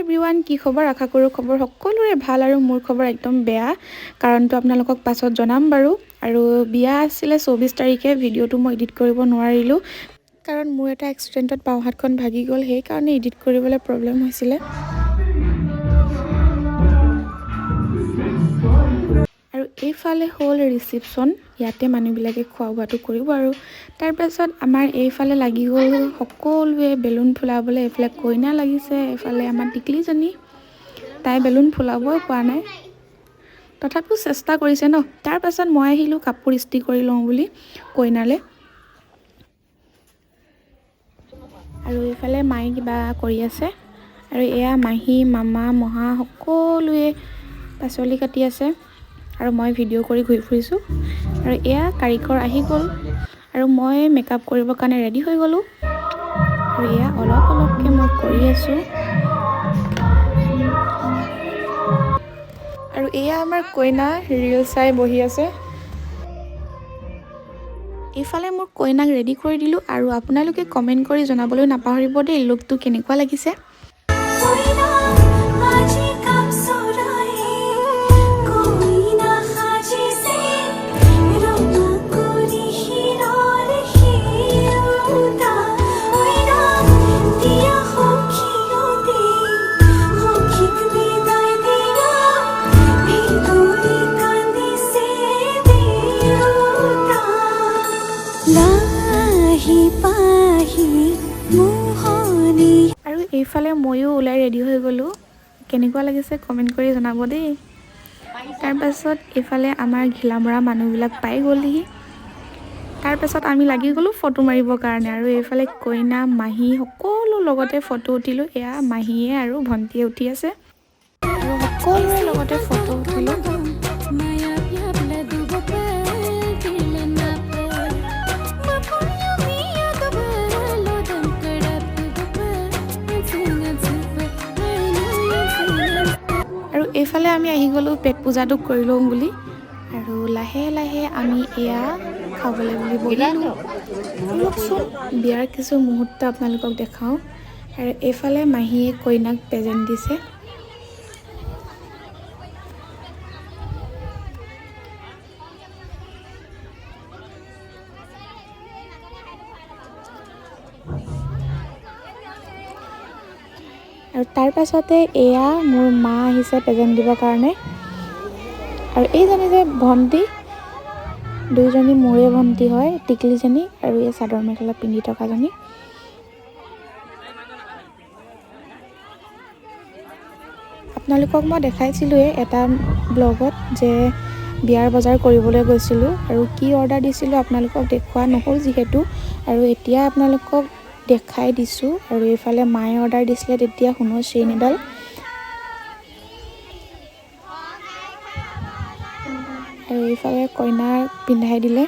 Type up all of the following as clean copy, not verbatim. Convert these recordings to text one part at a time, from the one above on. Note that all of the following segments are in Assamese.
এভৰিৱান, কি খবৰ? আশা কৰোঁ খবৰ সকলোৰে ভাল আৰু মোৰ খবৰ একদম বেয়া। কাৰণটো আপোনালোকক পাছত জনাম বাৰু। আৰু বিয়া আছিলে 24 তাৰিখে, ভিডিঅ'টো মই এডিট কৰিব নোৱাৰিলোঁ কাৰণ মোৰ এটা এক্সিডেণ্টত বাওঁ হাতখন ভাগি গ'ল, সেইকাৰণে এডিট কৰিবলৈ প্ৰব্লেম হৈছিলে। আৰু এইফালে হ'ল ৰিচিপশ্যন, ইয়াতে মানুহবিলাকে খোৱা বোৱাটো কৰিব। আৰু তাৰপাছত আমাৰ এইফালে লাগি গ'ল সকলোৱে বেলুন ফুলাবলৈ। এইফালে কইনা লাগিছে, এইফালে আমাৰ টিকলিজনী, তাই বেলুন ফুলাবই পৰা নাই, তথাপিও চেষ্টা কৰিছে ন। তাৰপাছত মই আহিলোঁ কাপোৰ ইস্ত্ৰি কৰি লওঁ বুলি কইনালে। আৰু এইফালে মায়ে কিবা কৰি আছে, আৰু এয়া মাহী, মামা, মহা সকলোৱে পাচলি কাটি আছে আৰু মই ভিডিঅ' কৰি ঘূৰি ফুৰিছোঁ। আৰু এয়া কাৰিকৰ আহি গ'ল আৰু মই মেকআপ কৰিবৰ কাৰণে ৰেডি হৈ গ'লোঁ। আৰু এয়া অলপ অলপকৈ মই কৰি আছোঁ। আৰু এয়া আমাৰ কইনা ৰিল চাই বহি আছে। এইফালে মোৰ কইনাক ৰেডি কৰি দিলোঁ। আৰু আপোনালোকে কমেণ্ট কৰি জনাবলৈ নাপাহৰিব দেই, লুকটো কেনেকুৱা লাগিছে। আৰু এইফালে ময়ো ওলাই ৰেডি হৈ গ'লোঁ। কেনেকুৱা লাগিছে কমেণ্ট কৰি জনাব দেই। তাৰপাছত এইফালে আমাৰ ঘিলামৰা মানুহবিলাক পাই গ'লহি। তাৰপাছত আমি লাগি গ'লোঁ ফটো মাৰিবৰ কাৰণে। আৰু এইফালে কইনা, মাহী সকলো লগতে ফটো উঠিলোঁ। এয়া মাহীয়ে আৰু ভণ্টিয়ে উঠি আছে আৰু সকলোৰে লগতে ফটো উঠিলোঁ। আৰু এইফালে আমি আহি গ'লোঁ পেট পূজাটো কৰি লওঁ বুলি। আৰু লাহে লাহে আমি এয়া খাবলৈ বুলি বহিলোঁ। অলপচোন বিয়াৰ কিছু মুহূৰ্ত আপোনালোকক দেখাওঁ। আৰু এইফালে মাহীয়ে কইনাক প্ৰেজেণ্ট দিছে। আৰু তাৰ পাছতে এয়া মোৰ মা আহিছে প্ৰেজেণ্ট দিবৰ কাৰণে। আৰু এইজনী যে ভণ্টি, দুইজনী মোৰে ভণ্টি হয়, টিকলিজনী আৰু এই চাদৰ মেখেলা পিন্ধি থকাজনী। আপোনালোকক মই দেখাইছিলোঁৱে এটা ব্লগত যে বিয়াৰ বজাৰ কৰিবলৈ গৈছিলোঁ আৰু কি অৰ্ডাৰ দিছিলোঁ আপোনালোকক দেখুওৱা নহ'ল যিহেতু। আৰু এতিয়া আপোনালোকক দেখাই দিছোঁ। আৰু এইফালে মায়ে অৰ্ডাৰ দিছিলে তেতিয়া সোণৰ চেইন এডাল। আৰু এইফালে কইনাক পিন্ধাই দিলে।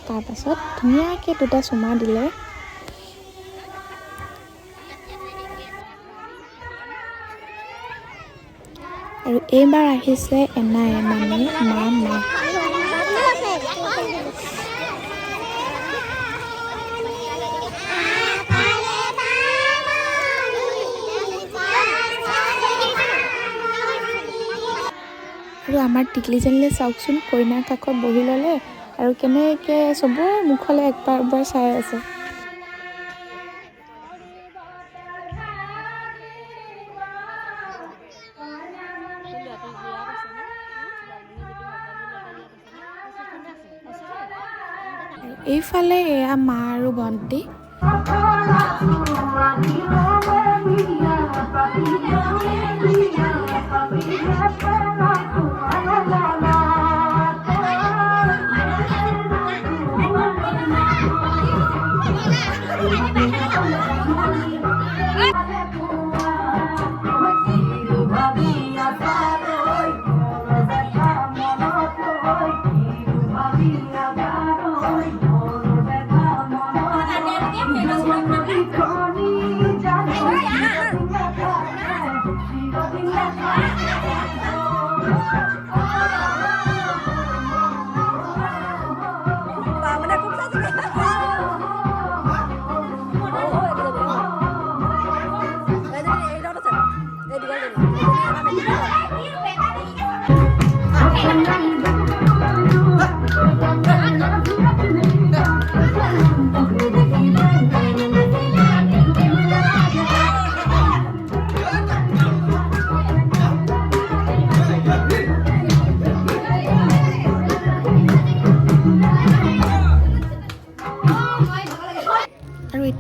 তাৰপাছত ধুনীয়াকৈ দুটা চুমা দিলে। আৰু এইবাৰ আহিছে এনাই, মানে মা। আৰু আমাৰ টিকলিজনীলৈ চাওকচোন, কইনাৰ কাষত বহি ল'লে আৰু কেনেকৈ চবৰে মুখলৈ একবাৰ চাই আছে। এইফালে এয়া মা আৰু ভণ্টি।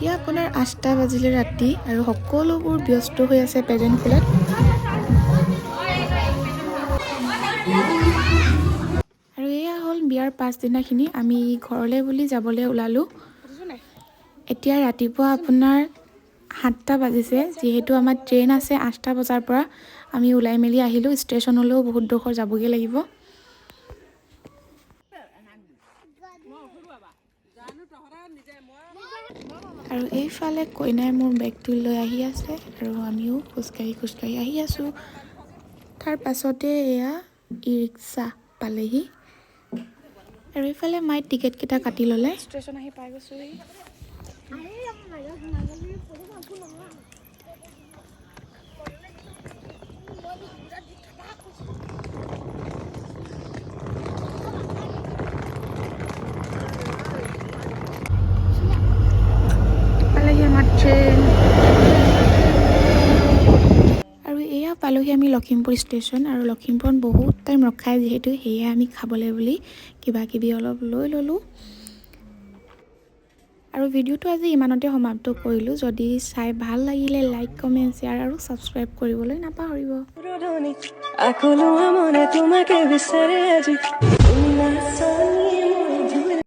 এতিয়া আপোনাৰ 8টা বাজিলে ৰাতি আৰু সকলোবোৰ ব্যস্ত হৈ আছে পেজেণ্ট খোলাত। আৰু এয়া হ'ল বিয়াৰ পাছদিনাখিনি আমি ঘৰলৈ বুলি যাবলৈ ওলালোঁ। এতিয়া ৰাতিপুৱা আপোনাৰ 7টা বাজিছে, যিহেতু আমাৰ ট্ৰেইন আছে 8টা বজাৰ পৰা। আমি ওলাই মেলি আহিলোঁ, ষ্টেচনলৈও বহুত ডোখৰ যাবগৈ লাগিব। আৰু এইফালে কইনাই মোৰ বেগটো লৈ আহি আছে আৰু আমিও খোজকাঢ়ি আহি আছোঁ। তাৰ পাছতে এয়া ই ৰিক্সা পালেহি আৰু এইফালে মায়ে টিকেটকেইটা কাটি ল'লে। ষ্টেচন আহি পাই গৈছোঁহি। পালেহি আমাৰ ট্ৰেইন। আৰু এয়া পালোহি আমি লখিমপুৰ ষ্টেচন। আৰু লখিমপুৰত বহুত টাইম ৰখাই, যিহেতু সেয়ে আমি খাবলৈ বুলি কিবা কিবি অলপ লৈ ল'লোঁ। আৰু ভিডিঅ'টো আজি ইমানতে সমাপ্ত কৰিলোঁ। যদি চাই ভাল লাগিলে লাইক, কমেণ্ট, শ্বেয়াৰ আৰু ছাবস্ক্ৰাইব কৰিবলৈ নাপাহৰিব।